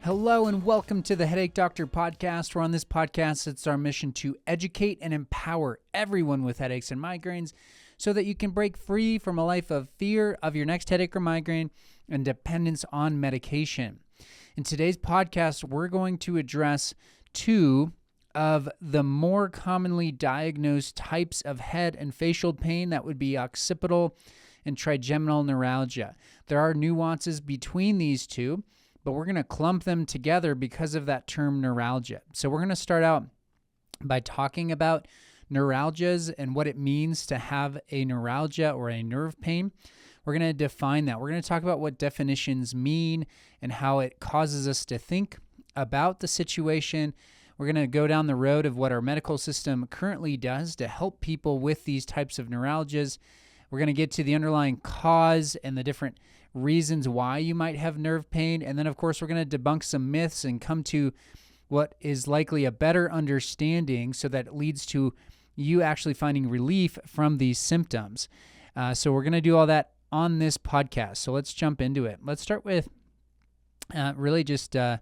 Hello and welcome to the Headache Doctor podcast, where on this podcast, it's our mission to educate and empower everyone with headaches and migraines so that you can break free from a life of fear of your next headache or migraine and dependence on medication. In today's podcast, we're going to address two of the more commonly diagnosed types of head and facial pain. That would be occipital and trigeminal neuralgia. There are nuances between these two, but we're going to clump them together because of that term neuralgia. So we're going to start out by talking about neuralgias and what it means to have a neuralgia or a nerve pain. We're going to define that. We're going to talk about what definitions mean and how it causes us to think about the situation. We're going to go down the road of what our medical system currently does to help people with these types of neuralgias. We're going to get to the underlying cause and the different reasons why you might have nerve pain. And then, of course, we're going to debunk some myths and come to what is likely a better understanding so that it leads to you actually finding relief from these symptoms. So we're going to do all that on this podcast. So let's jump into it. Let's start with really just a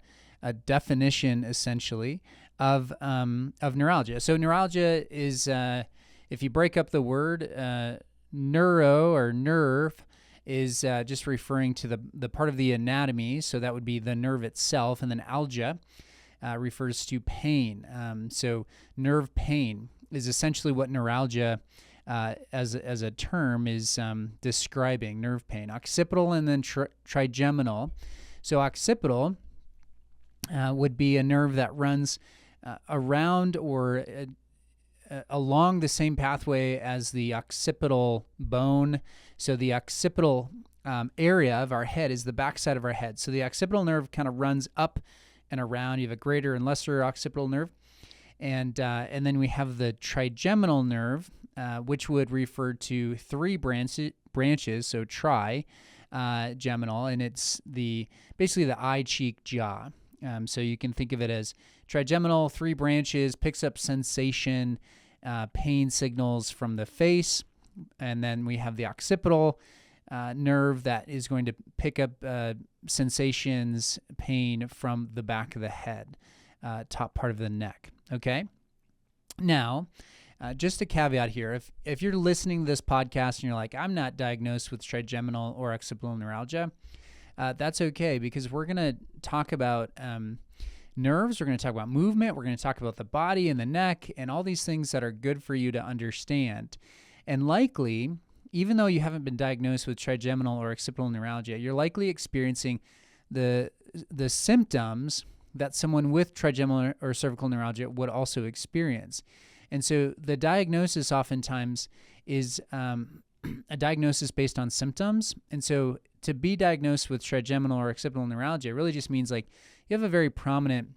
definition, essentially, of neuralgia. So neuralgia is, if you break up the word, neuro or nerve is just referring to the part of the anatomy, so that would be the nerve itself, and then algia refers to pain. So nerve pain is essentially what neuralgia as a term is describing, nerve pain. Occipital and then trigeminal. So occipital would be a nerve that runs around or along the same pathway as the occipital bone. So the occipital area of our head is the backside of our head. So the occipital nerve kind of runs up and around. You have a greater and lesser occipital nerve. And then we have the trigeminal nerve, which would refer to three branches, so trigeminal, and it's basically the eye, cheek, jaw. So you can think of it as trigeminal, three branches, picks up sensation, pain signals from the face. And then we have the occipital nerve that is going to pick up sensations, pain from the back of the head, top part of the neck. Okay? Now, just a caveat here. If you're listening to this podcast and you're like, I'm not diagnosed with trigeminal or occipital neuralgia, that's okay, because we're going to talk about nerves, we're going to talk about movement, we're going to talk about the body and the neck and all these things that are good for you to understand. And likely, even though you haven't been diagnosed with trigeminal or occipital neuralgia, you're likely experiencing the symptoms that someone with trigeminal or cervical neuralgia would also experience. And so the diagnosis oftentimes is a diagnosis based on symptoms. And so to be diagnosed with trigeminal or occipital neuralgia really just means like you have a very prominent,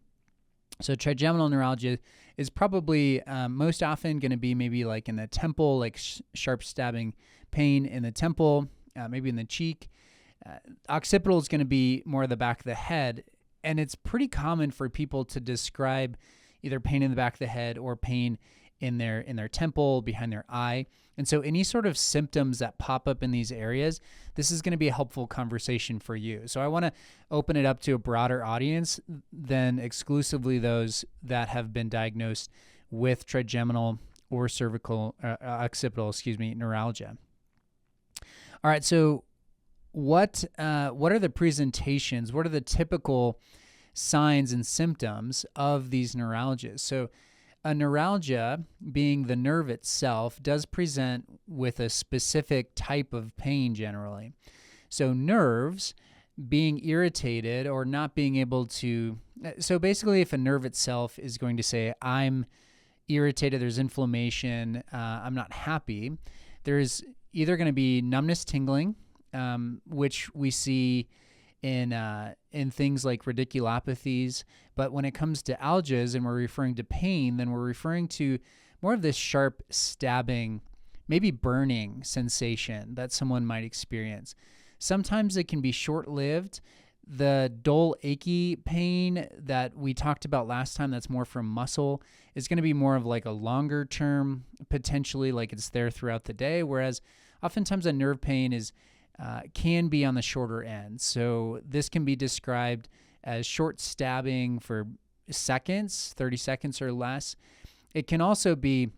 so trigeminal neuralgia is probably most often going to be maybe like in the temple, like sharp stabbing pain in the temple, maybe in the cheek. Occipital is going to be more the back of the head. And it's pretty common for people to describe either pain in the back of the head or pain in their temple, behind their eye. And so any sort of symptoms that pop up in these areas, this is going to be a helpful conversation for you. So I want to open it up to a broader audience than exclusively those that have been diagnosed with trigeminal or occipital neuralgia. All right, so what are the presentations? What are the typical signs and symptoms of these neuralgias? So a neuralgia, being the nerve itself, does present with a specific type of pain generally. So nerves being irritated or not being able to, so basically if a nerve itself is going to say, I'm irritated, there's inflammation, I'm not happy, there's either going to be numbness, tingling, which we see in things like radiculopathies. But when it comes to algias and we're referring to pain, then we're referring to more of this sharp stabbing, maybe burning sensation that someone might experience. Sometimes it can be short-lived. The dull, achy pain that we talked about last time, that's more from muscle, is going to be more of like a longer term, potentially like it's there throughout the day, whereas oftentimes a nerve pain can be on the shorter end. So this can be described as short stabbing for seconds, 30 seconds or less. It can also be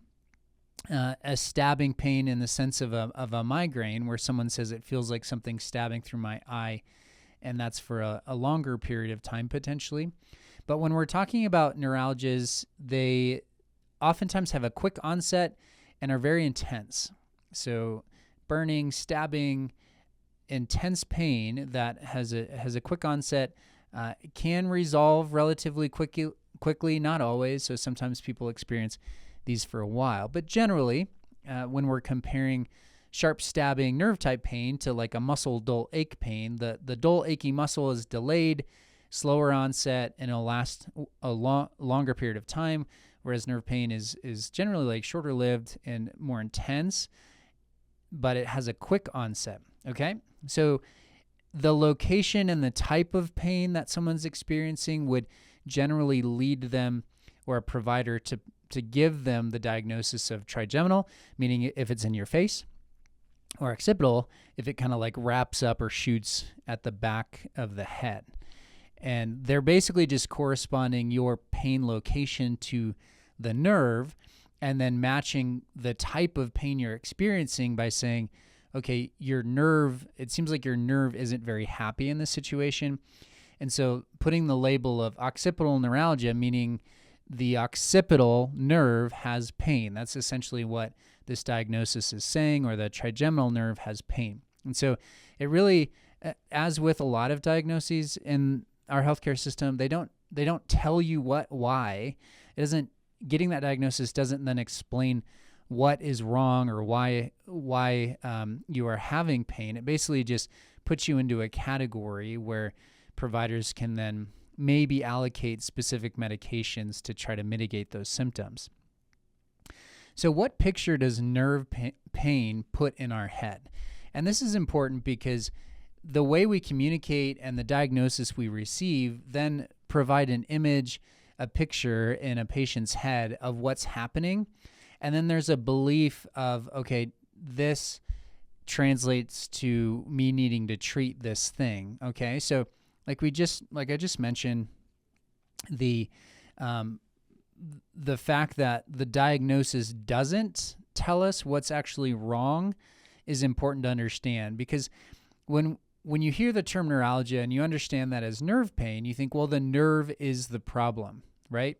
a stabbing pain in the sense of a migraine, where someone says it feels like something stabbing through my eye, and that's for a longer period of time potentially. But when we're talking about neuralgias, they oftentimes have a quick onset and are very intense. So burning, stabbing, intense pain that has a quick onset can resolve relatively quickly, not always. So sometimes people experience these for a while. But generally, when we're comparing sharp stabbing nerve type pain to like a muscle dull ache pain, the dull achy muscle is delayed, slower onset, and it'll last a longer period of time, whereas nerve pain is generally like shorter lived and more intense, but it has a quick onset. Okay, so the location and the type of pain that someone's experiencing would generally lead them or a provider to give them the diagnosis of trigeminal, meaning if it's in your face, or occipital, if it kind of like wraps up or shoots at the back of the head. And they're basically just corresponding your pain location to the nerve and then matching the type of pain you're experiencing by saying, okay, your nerve, it seems like your nerve isn't very happy in this situation. And so putting the label of occipital neuralgia, meaning the occipital nerve has pain. That's essentially what this diagnosis is saying, or the trigeminal nerve has pain. And so it really, as with a lot of diagnoses in our healthcare system, they don't tell you why. It doesn't, getting that diagnosis doesn't then explain what is wrong or why you are having pain. It basically just puts you into a category where providers can then maybe allocate specific medications to try to mitigate those symptoms. So what picture does nerve pain put in our head? And this is important because the way we communicate and the diagnosis we receive then provide an image, a picture in a patient's head of what's happening. And then there's a belief of, okay, this translates to me needing to treat this thing. Okay, so like I just mentioned, the fact that the diagnosis doesn't tell us what's actually wrong is important to understand, because when you hear the term neuralgia and you understand that as nerve pain, you think, well, the nerve is the problem, right?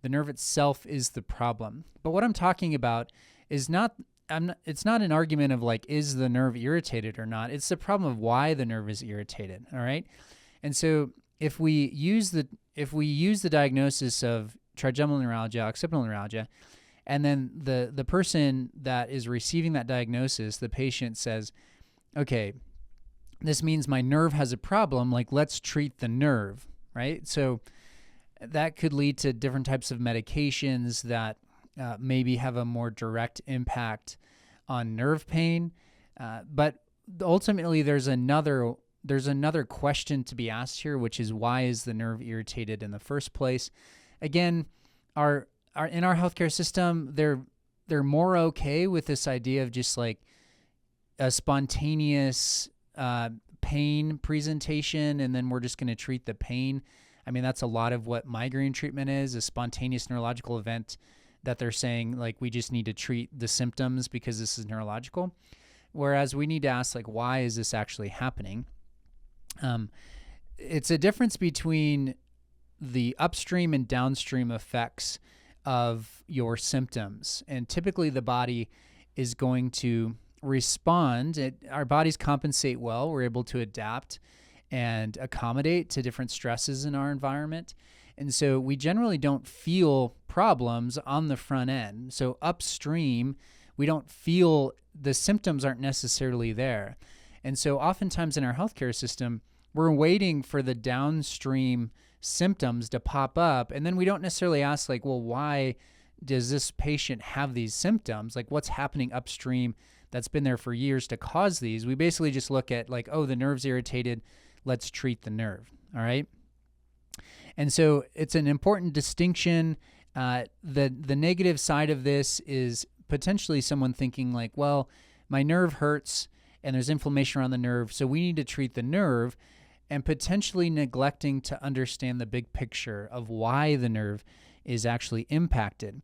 The nerve itself is the problem. But what I'm talking about is it's not an argument of like, is the nerve irritated or not? It's the problem of why the nerve is irritated, all right? And so if we use the diagnosis of trigeminal neuralgia, occipital neuralgia, and then the person that is receiving that diagnosis, the patient says, okay, this means my nerve has a problem, like let's treat the nerve, right? So that could lead to different types of medications that maybe have a more direct impact on nerve pain. But ultimately there's another question to be asked here, which is, why is the nerve irritated in the first place? Again, in our healthcare system, they're more okay with this idea of just like a spontaneous pain presentation, and then we're just going to treat the pain. I mean, that's a lot of what migraine treatment is, a spontaneous neurological event that they're saying, like, we just need to treat the symptoms because this is neurological. Whereas we need to ask, like, why is this actually happening? It's a difference between the upstream and downstream effects of your symptoms. And typically the body is going to respond. Our bodies compensate well. We're able to adapt and accommodate to different stresses in our environment. And so we generally don't feel problems on the front end. So upstream, we don't feel, the symptoms aren't necessarily there. And so oftentimes in our healthcare system, we're waiting for the downstream symptoms to pop up. And then we don't necessarily ask, like, well, why does this patient have these symptoms? Like, what's happening upstream that's been there for years to cause these? We basically just look at, like, oh, the nerve's irritated, let's treat the nerve. All right. And so it's an important distinction. The negative side of this is potentially someone thinking like, well, my nerve hurts and there's inflammation around the nerve, so we need to treat the nerve. and potentially neglecting to understand the big picture of why the nerve is actually impacted.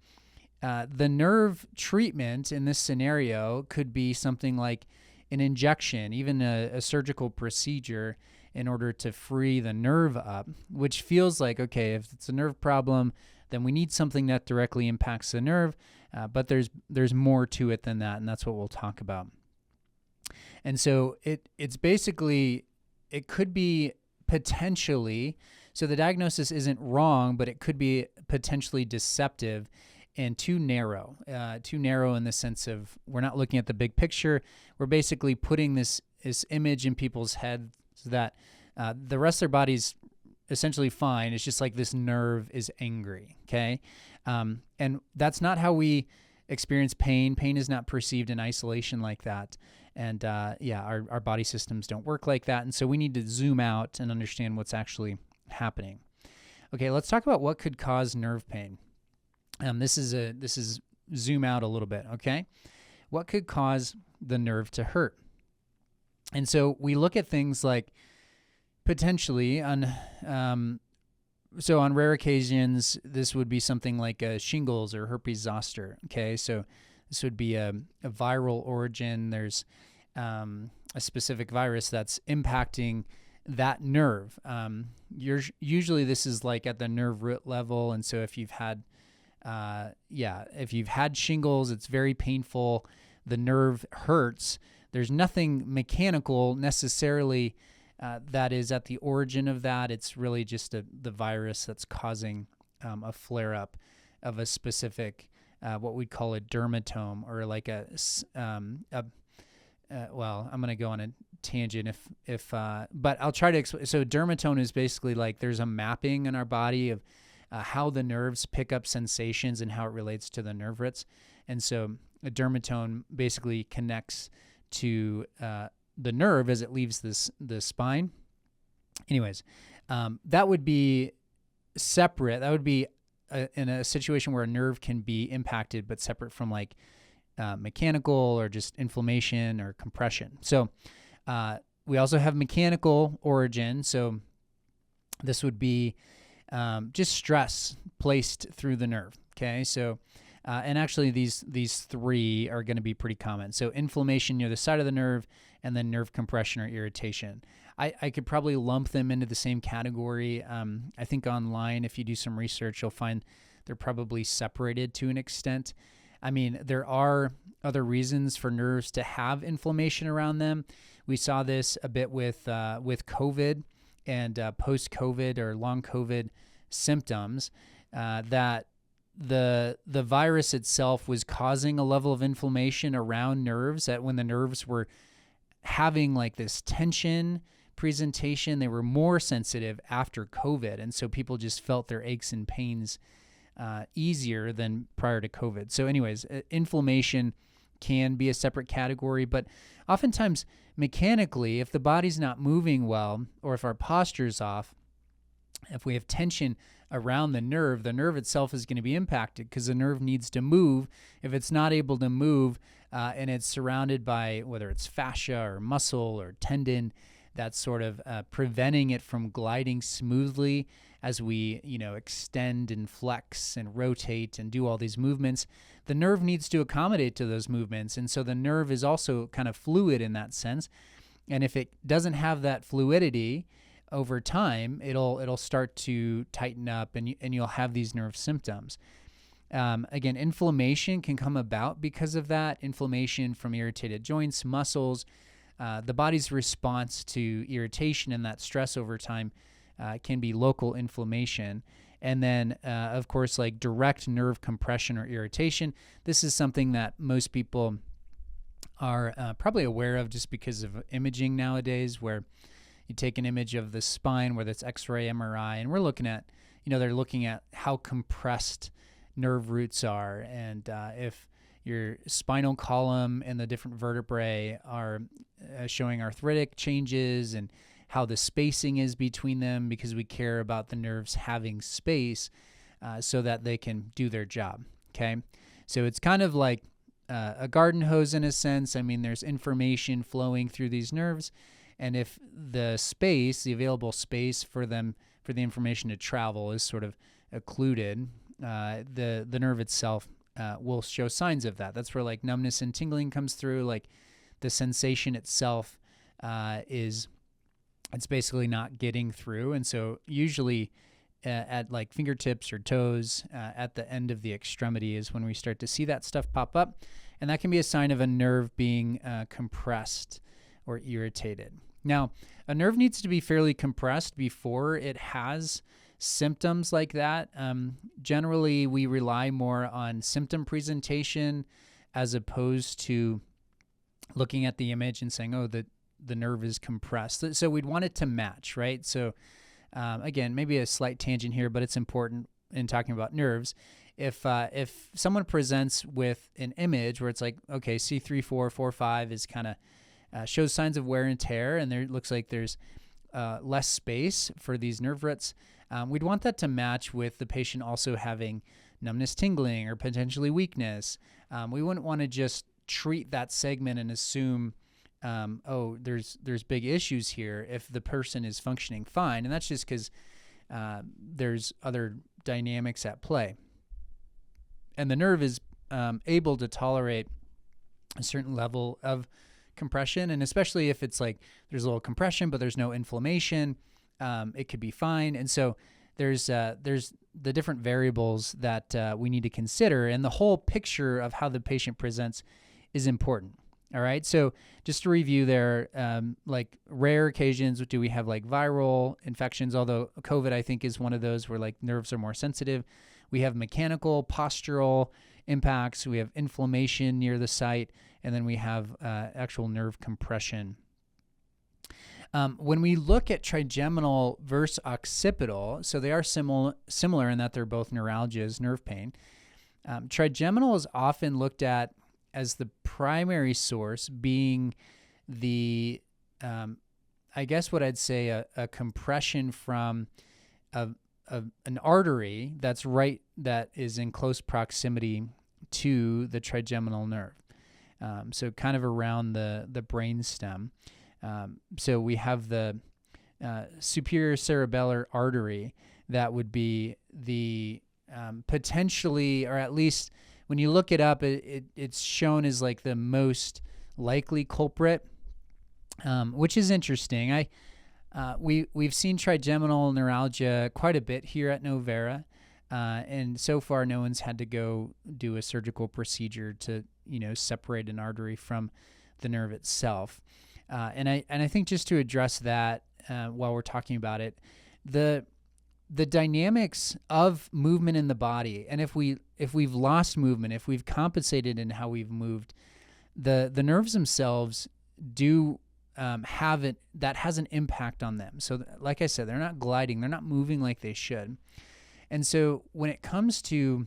The nerve treatment in this scenario could be something like an injection, even a surgical procedure in order to free the nerve up, which feels like, okay, if it's a nerve problem, then we need something that directly impacts the nerve, but there's more to it than that, and that's what we'll talk about. And so it's basically, it could be potentially, so the diagnosis isn't wrong, but it could be potentially deceptive and too narrow in the sense of we're not looking at the big picture. We're basically putting this image in people's heads that the rest of their body's essentially fine. It's just like this nerve is angry, okay? And that's not how we experience pain. Pain is not perceived in isolation like that. And our body systems don't work like that. And so we need to zoom out and understand what's actually happening. Okay, let's talk about what could cause nerve pain. This is zoom out a little bit, okay? What could cause the nerve to hurt? And so we look at things like potentially on rare occasions, this would be something like shingles or herpes zoster, okay? So this would be a viral origin. There's a specific virus that's impacting that nerve. Usually this is like at the nerve root level, and so if you've had shingles, it's very painful. The nerve hurts. There's nothing mechanical necessarily that is at the origin of that. It's really just the virus that's causing a flare-up of a specific, what we'd call a dermatome, or like well, I'm going to go on a tangent but I'll try to explain. So dermatome is basically like there's a mapping in our body of how the nerves pick up sensations and how it relates to the nerve roots. And so a dermatome basically connects to the nerve as it leaves the spine. Anyways, that would be separate. That would be in a situation where a nerve can be impacted, but separate from like mechanical or just inflammation or compression. So we also have mechanical origin. So this would be just stress placed through the nerve. Okay, so and actually these three are going to be pretty common. So inflammation near the side of the nerve, and then nerve compression or irritation. I could probably lump them into the same category. I think online, if you do some research, you'll find they're probably separated to an extent. I mean, there are other reasons for nerves to have inflammation around them. We saw this a bit with COVID and post-COVID or long COVID symptoms, that the virus itself was causing a level of inflammation around nerves, that when the nerves were having like this tension presentation, they were more sensitive after COVID. And so people just felt their aches and pains easier than prior to COVID. So anyways, inflammation can be a separate category, but oftentimes mechanically, if the body's not moving well, or if our posture's off, if we have tension around the nerve itself is going to be impacted because the nerve needs to move. If it's not able to move and it's surrounded by whether it's fascia or muscle or tendon, that's sort of preventing it from gliding smoothly as we, extend and flex and rotate and do all these movements. The nerve needs to accommodate to those movements, and so the nerve is also kind of fluid in that sense. And if it doesn't have that fluidity over time, it'll start to tighten up, and you'll have these nerve symptoms. Again, inflammation can come about because of that. Inflammation from irritated joints, muscles, the body's response to irritation and that stress over time can be local inflammation. And then, of course, like direct nerve compression or irritation. This is something that most people are probably aware of just because of imaging nowadays, where you take an image of the spine, whether it's X-ray, MRI, and we're looking at, they're looking at how compressed nerve roots are, and if your spinal column and the different vertebrae are showing arthritic changes, and how the spacing is between them, because we care about the nerves having space so that they can do their job, okay? So it's kind of like a garden hose in a sense. I mean, there's information flowing through these nerves, And if the space, the available space for them, for the information to travel is sort of occluded, the nerve itself will show signs of that. That's where like numbness and tingling comes through. Like the sensation itself it's basically not getting through. And so usually at like fingertips or toes at the end of the extremity is when we start to see that stuff pop up. And that can be a sign of a nerve being compressed or irritated. Now, a nerve needs to be fairly compressed before it has symptoms like that. Generally, we rely more on symptom presentation as opposed to looking at the image and saying, oh, the nerve is compressed. So we'd want it to match, right? So again, maybe a slight tangent here, but it's important in talking about nerves. If someone presents with an image where it's like, okay, C3, 4, 4, 5 is kind of shows signs of wear and tear, and there looks like there's less space for these nerve roots, we'd want that to match with the patient also having numbness, tingling, or potentially weakness. We wouldn't want to just treat that segment and assume, oh, there's big issues here if the person is functioning fine, and that's just because there's other dynamics at play. And the nerve is able to tolerate a certain level of compression, and especially if it's like there's a little compression but there's no inflammation, it could be fine. And so there's the different variables that we need to consider, and the whole picture of how the patient presents is important. All right, so just to review there, like rare occasions, do we have like viral infections, although COVID I think is one of those where like nerves are more sensitive. We have mechanical, postural impacts, we have inflammation near the site, and then we have actual nerve compression. When we look at trigeminal versus occipital, so they are similar in that they're both neuralgias, nerve pain. Trigeminal is often looked at as the primary source, being the, I guess what I'd say a compression from an artery that is in close proximity to the trigeminal nerve. So kind of around the brain stem. So we have the superior cerebellar artery that would be the potentially, or at least when you look it up, it's shown as like the most likely culprit, which is interesting. We've seen trigeminal neuralgia quite a bit here at Novera, and so far no one's had to go do a surgical procedure to separate an artery from the nerve itself. And I think just to address that while we're talking about it, the dynamics of movement in the body, and if we've lost movement, if we've compensated in how we've moved, the nerves themselves do have it, that has an impact on them. So like I said, they're not gliding, they're not moving like they should. And so when it comes to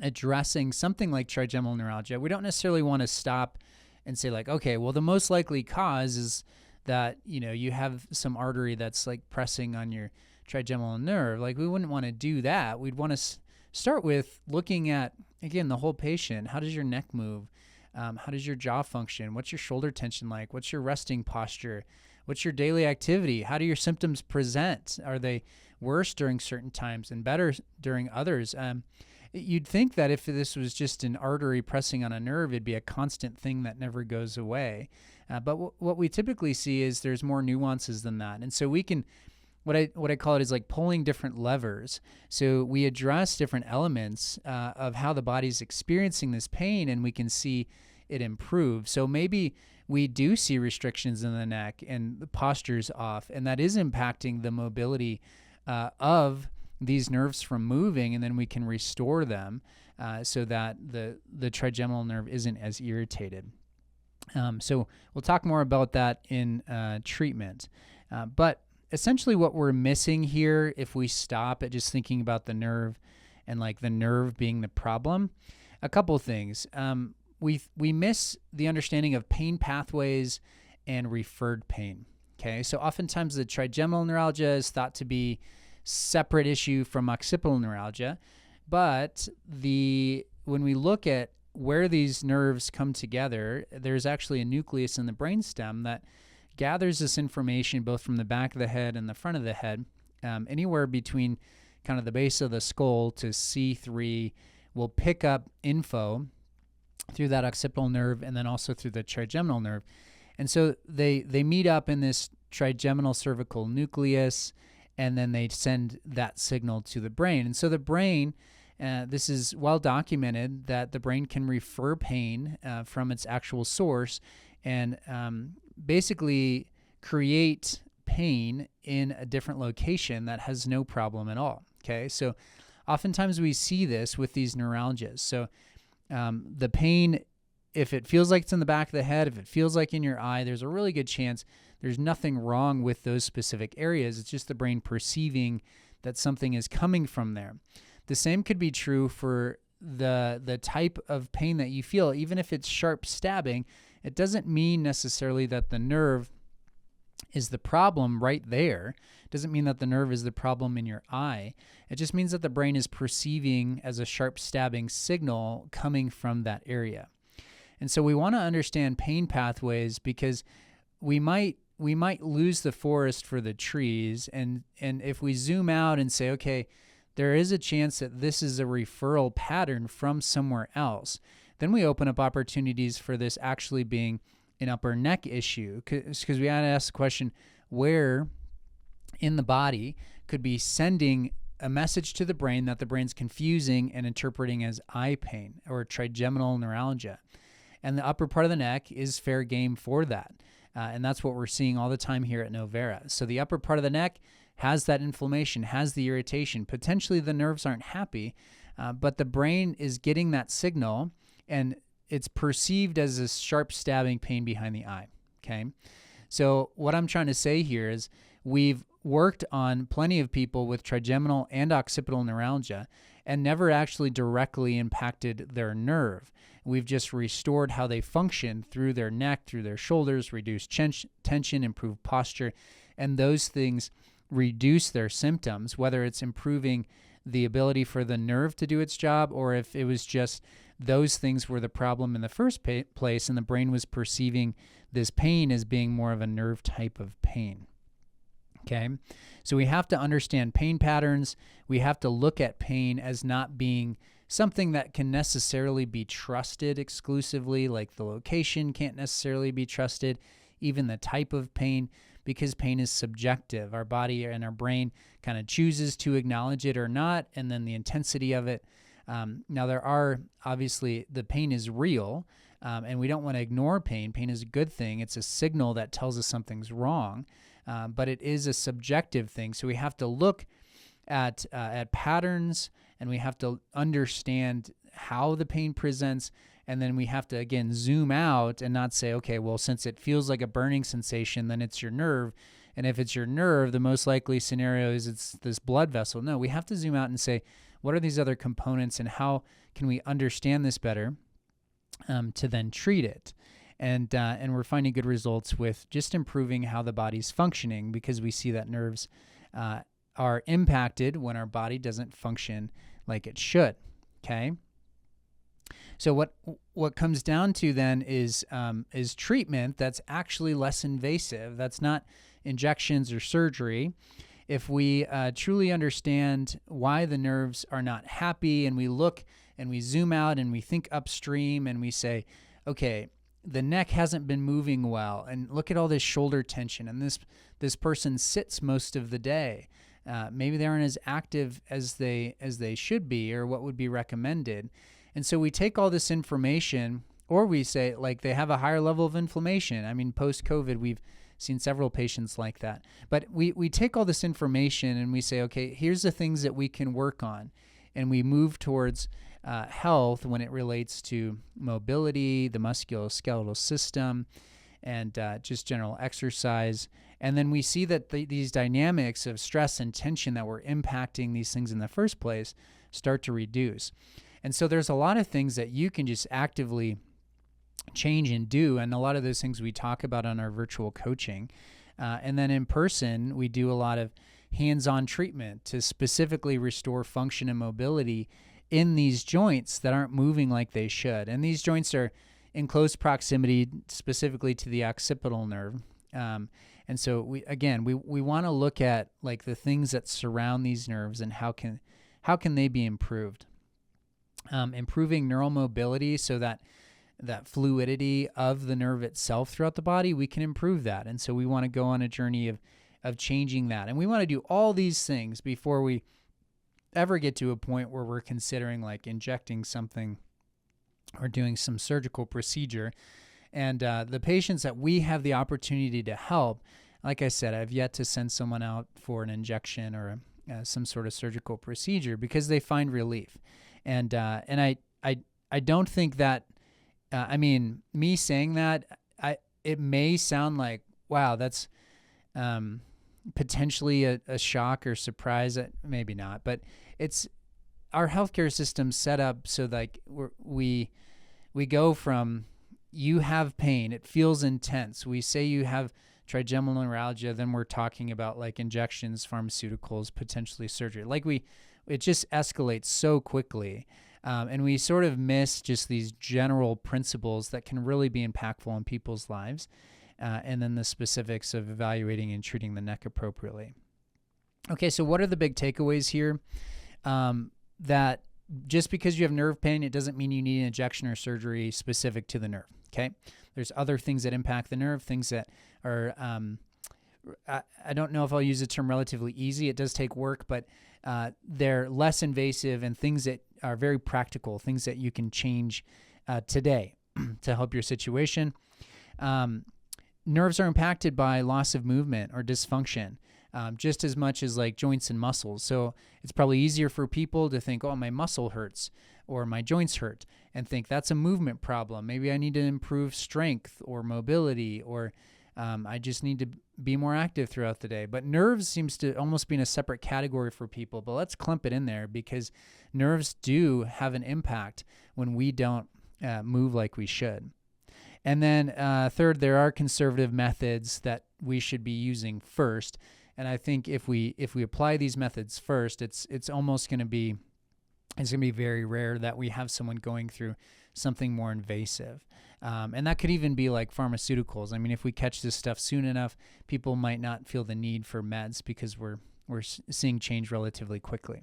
addressing something like trigeminal neuralgia, we don't necessarily want to stop and say like, okay, well, the most likely cause is that, you have some artery that's like pressing on your trigeminal nerve. Like, we wouldn't want to do that. We'd want to start with looking at, again, the whole patient. How does your neck move? How does your jaw function? What's your shoulder tension like? What's your resting posture? What's your daily activity? How do your symptoms present? Are they worse during certain times and better during others? You'd think that if this was just an artery pressing on a nerve, it'd be a constant thing that never goes away. But what we typically see is there's more nuances than that. And so we can, what I call it is like pulling different levers. So we address different elements of how the body's experiencing this pain, and we can see it improve. So maybe we do see restrictions in the neck and the posture's off, and that is impacting the mobility of these nerves from moving, and then we can restore them so that the trigeminal nerve isn't as irritated. So we'll talk more about that in treatment. But essentially what we're missing here, if we stop at just thinking about the nerve and like the nerve being the problem, a couple things. We miss the understanding of pain pathways and referred pain. Okay, so oftentimes the trigeminal neuralgia is thought to be separate issue from occipital neuralgia, but when we look at where these nerves come together, there's actually a nucleus in the brainstem that gathers this information both from the back of the head and the front of the head, anywhere between kind of the base of the skull to C3, will pick up info through that occipital nerve and then also through the trigeminal nerve. And so they meet up in this trigeminal cervical nucleus, and then they send that signal to the brain. And so the brain, this is well documented that the brain can refer pain from its actual source and basically create pain in a different location that has no problem at all. Okay, so oftentimes we see this with these neuralgias. So the pain, if it feels like it's in the back of the head, if it feels like in your eye, there's a really good chance there's nothing wrong with those specific areas. It's just the brain perceiving that something is coming from there. The same could be true for the type of pain that you feel. Even if it's sharp stabbing, it doesn't mean necessarily that the nerve is the problem right there. It doesn't mean that the nerve is the problem in your eye. It just means that the brain is perceiving as a sharp stabbing signal coming from that area. And so we want to understand pain pathways, because we might lose the forest for the trees. And if we zoom out and say, okay, there is a chance that this is a referral pattern from somewhere else, then we open up opportunities for this actually being an upper neck issue, because we had to ask the question, where in the body could be sending a message to the brain that the brain's confusing and interpreting as eye pain or trigeminal neuralgia. And the upper part of the neck is fair game for that. And that's what we're seeing all the time here at Novera. So the upper part of the neck has that inflammation, has the irritation. Potentially the nerves aren't happy, but the brain is getting that signal, and it's perceived as a sharp stabbing pain behind the eye. Okay. So what I'm trying to say here is we've worked on plenty of people with trigeminal and occipital neuralgia and never actually directly impacted their nerve. We've just restored how they function through their neck, through their shoulders, reduced tension, improved posture, and those things reduce their symptoms, whether it's improving the ability for the nerve to do its job, or if it was just those things were the problem in the first place and the brain was perceiving this pain as being more of a nerve type of pain. Okay, so we have to understand pain patterns. We have to look at pain as not being something that can necessarily be trusted exclusively, like the location can't necessarily be trusted, even the type of pain, because pain is subjective. Our body and our brain kind of chooses to acknowledge it or not, and then the intensity of it. Now, there are, obviously, the pain is real, and we don't want to ignore pain. Pain is a good thing. It's a signal that tells us something's wrong, but it is a subjective thing. So we have to look at patterns, and we have to understand how the pain presents, and then we have to, again, zoom out and not say, okay, well, since it feels like a burning sensation, then it's your nerve. And if it's your nerve, the most likely scenario is it's this blood vessel. No, we have to zoom out and say, what are these other components, and how can we understand this better to then treat it? And we're finding good results with just improving how the body's functioning, because we see that nerves are impacted when our body doesn't function like it should. Okay. So what comes down to then is treatment that's actually less invasive. That's not injections or surgery. If we truly understand why the nerves are not happy, and we look and we zoom out and we think upstream and we say, okay, the neck hasn't been moving well, and look at all this shoulder tension, and this person sits most of the day. Maybe they aren't as active as they should be, or what would be recommended. And so we take all this information, or we say, like, they have a higher level of inflammation. I mean, post-COVID, we've seen several patients like that. But we take all this information and we say, okay, here's the things that we can work on. And we move towards health when it relates to mobility, the musculoskeletal system, and just general exercise. And then we see that these dynamics of stress and tension that were impacting these things in the first place start to reduce. And so there's a lot of things that you can just actively change and do, and a lot of those things we talk about on our virtual coaching. And then in person, we do a lot of hands-on treatment to specifically restore function and mobility in these joints that aren't moving like they should. And these joints are in close proximity specifically to the occipital nerve. And so we want to look at like the things that surround these nerves and how can they be improved. Improving neural mobility, so that fluidity of the nerve itself throughout the body, we can improve that. And so we want to go on a journey of changing that. And we want to do all these things before we ever get to a point where we're considering like injecting something or doing some surgical procedure. And the patients that we have the opportunity to help, like I said, I've yet to send someone out for an injection or some sort of surgical procedure because they find relief. And I don't think that, me saying that, it may sound like, wow, that's potentially a shock or surprise. Maybe not, but it's our healthcare system set up so like we go from, you have pain, it feels intense. We say you have trigeminal neuralgia, then we're talking about like injections, pharmaceuticals, potentially surgery. Like it just escalates so quickly. And we sort of miss just these general principles that can really be impactful in people's lives. And then the specifics of evaluating and treating the neck appropriately. Okay, so what are the big takeaways here? That just because you have nerve pain, it doesn't mean you need an injection or surgery specific to the nerve, okay? There's other things that impact the nerve, things that are, I don't know if I'll use the term relatively easy. It does take work, but they're less invasive and things that are very practical, things that you can change today to help your situation. Nerves are impacted by loss of movement or dysfunction. Just as much as like joints and muscles. So it's probably easier for people to think, oh, my muscle hurts or my joints hurt, and think that's a movement problem. Maybe I need to improve strength or mobility, or I just need to be more active throughout the day. But nerves seems to almost be in a separate category for people, but let's clump it in there because nerves do have an impact when we don't move like we should. And then third, there are conservative methods that we should be using first. And I think if we apply these methods first, it's almost going to be very rare that we have someone going through something more invasive. And that could even be like pharmaceuticals. I mean, if we catch this stuff soon enough, people might not feel the need for meds because we're seeing change relatively quickly.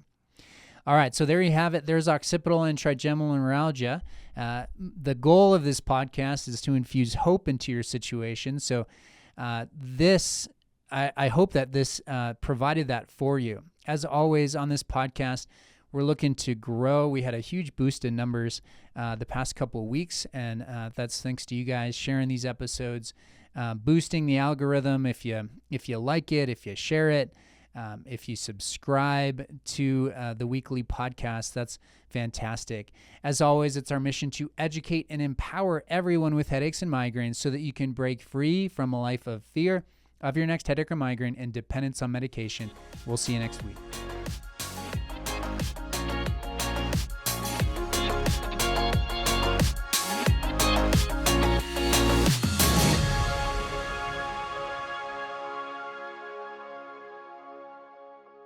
All right, so there you have it. There's occipital and trigeminal neuralgia. The goal of this podcast is to infuse hope into your situation. So I hope that this provided that for you. As always on this podcast, we're looking to grow. We had a huge boost in numbers the past couple of weeks, and that's thanks to you guys sharing these episodes, boosting the algorithm. If you like it, if you share it, if you subscribe to the weekly podcast, that's fantastic. As always, it's our mission to educate and empower everyone with headaches and migraines so that you can break free from a life of fear of your next headache or migraine and dependence on medication. We'll see you next week.